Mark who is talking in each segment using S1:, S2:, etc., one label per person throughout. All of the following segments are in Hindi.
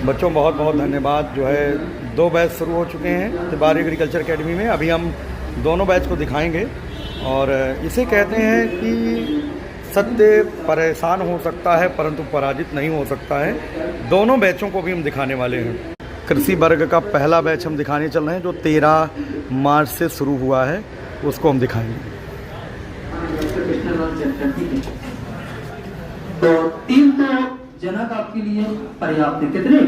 S1: बच्चों बहुत बहुत धन्यवाद। जो है 2 बैच शुरू हो चुके हैं तिवारी एग्रीकल्चर एकेडमी में। अभी हम दोनों बैच को दिखाएंगे और इसे कहते हैं कि सत्य परेशान हो सकता है परंतु पराजित नहीं हो सकता है। दोनों बैचों को भी हम दिखाने वाले हैं। कृषि वर्ग का पहला बैच हम दिखाने चल रहे हैं जो 13 मार्च से शुरू हुआ है, उसको हम दिखाएंगे।
S2: तो 3 तो जनक आपके लिए पर्याप्त है। कितने?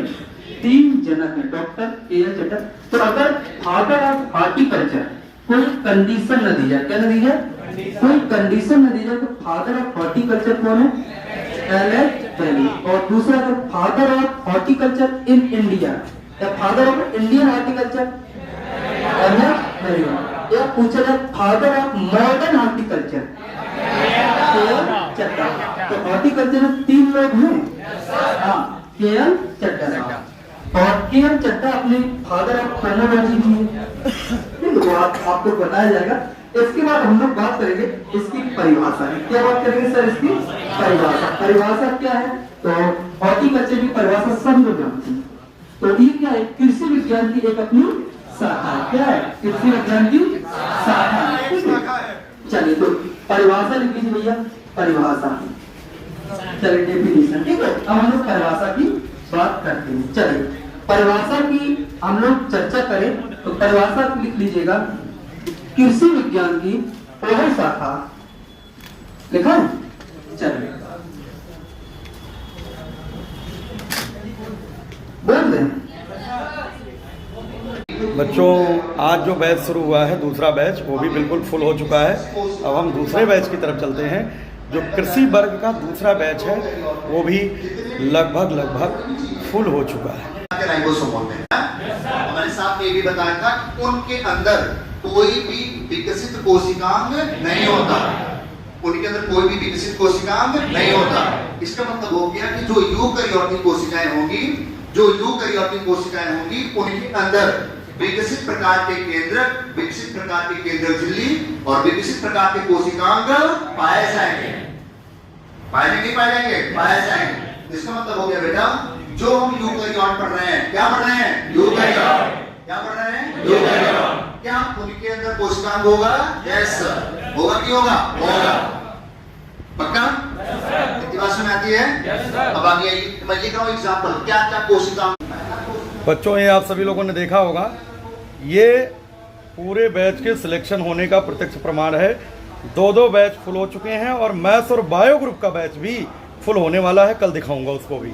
S2: 3 जनक है। Doctor K L. चट्टर। तो अगर फादर ऑफ हॉर्टिकल्चर कोई कंडीशन न दी जाए, क्या न दी जाए? कोई कंडीशन न दी जाए तो फादर ऑफ हॉर्टिकल्चर कौन है? एल.एच. वैली। और दूसरा अगर father of horticulture in India या father of Indian horticulture L H. Bailey. या पूछा जाए फादर ऑफ मॉडर्न हॉर्टिकल्चर चट्टा। तो हॉर्टिकल्चर में 3 लोग हैं। हाँ, के.एल. चट्टा और के.एल. चट्टा अपने फादर ऑफ फोनोलॉजी भी है। तो आपको बताया जाएगा। इसके बाद हम लोग बात करेंगे इसकी परिभाषा की। क्या बात करेंगे सर? इसकी परिभाषा। परिभाषा क्या है? तो हॉर्टिकल्चर की परिभाषा सब लोग जानते हैं। तो ये क्या है? कृषि विज्ञान की एक अपनी शाखा है। क्या है? कृषि विज्ञान की शाखा है। चलिए तो परिभाषा लिख लीजिए भैया। परिभाषा, चलिए डेफिनेशन। ठीक है, अब हम लोग परिभाषा की बात करते हैं। चलिए परिभाषा की हम लोग चर्चा करें तो परिभाषा लिख लीजिएगा। कृषि विज्ञान की पहली शाखा लिखा है। चलिए बोल दें
S1: बच्चों, आज जो बैच शुरू हुआ है दूसरा बैच, वो भी बिल्कुल फुल हो चुका है। अब हम दूसरे बैच की तरफ चलते हैं। जो कृषि वर्ग का दूसरा बैच है वो भी लगभग फुल हो चुका है।
S3: हमारे साथ ये भी बताया था कि उनके अंदर कोई भी विकसित कोशिकांग नहीं होता। उनके अंदर कोई भी विकसित कोशिकांग नहीं होता। इसका मतलब हो गया कि जो यूकैरियोटिक कोशिकाएं होंगी, उनके अंदर विकसित प्रकार के केंद्रक झिल्ली और विकसित प्रकार के कोशिकांग पाए जाएंगे। पाए जाएंगे। इसका मतलब हो गया बेटा, जो हम यूकैरियोट पढ़ रहे हैं, क्या पढ़ रहे हैं? यूकैरियोट। क्या पढ़ रहे हैं? यूकैरियोट। क्या उनके अंदर कोशिकांग होगा? Yes sir. होगा कि होगा? पक्का? कितनी बात समझ आती है? अब आगे मैं लिख रहा हूं एग्जांपल। क्या कोशिकांग?
S1: बच्चों, ये आप सभी लोगों ने देखा होगा, ये पूरे बैच के सिलेक्शन होने का प्रत्यक्ष प्रमाण है। 2 बैच फुल हो चुके हैं और मैथ्स और बायो ग्रुप का बैच भी फुल होने वाला है। कल दिखाऊंगा उसको भी।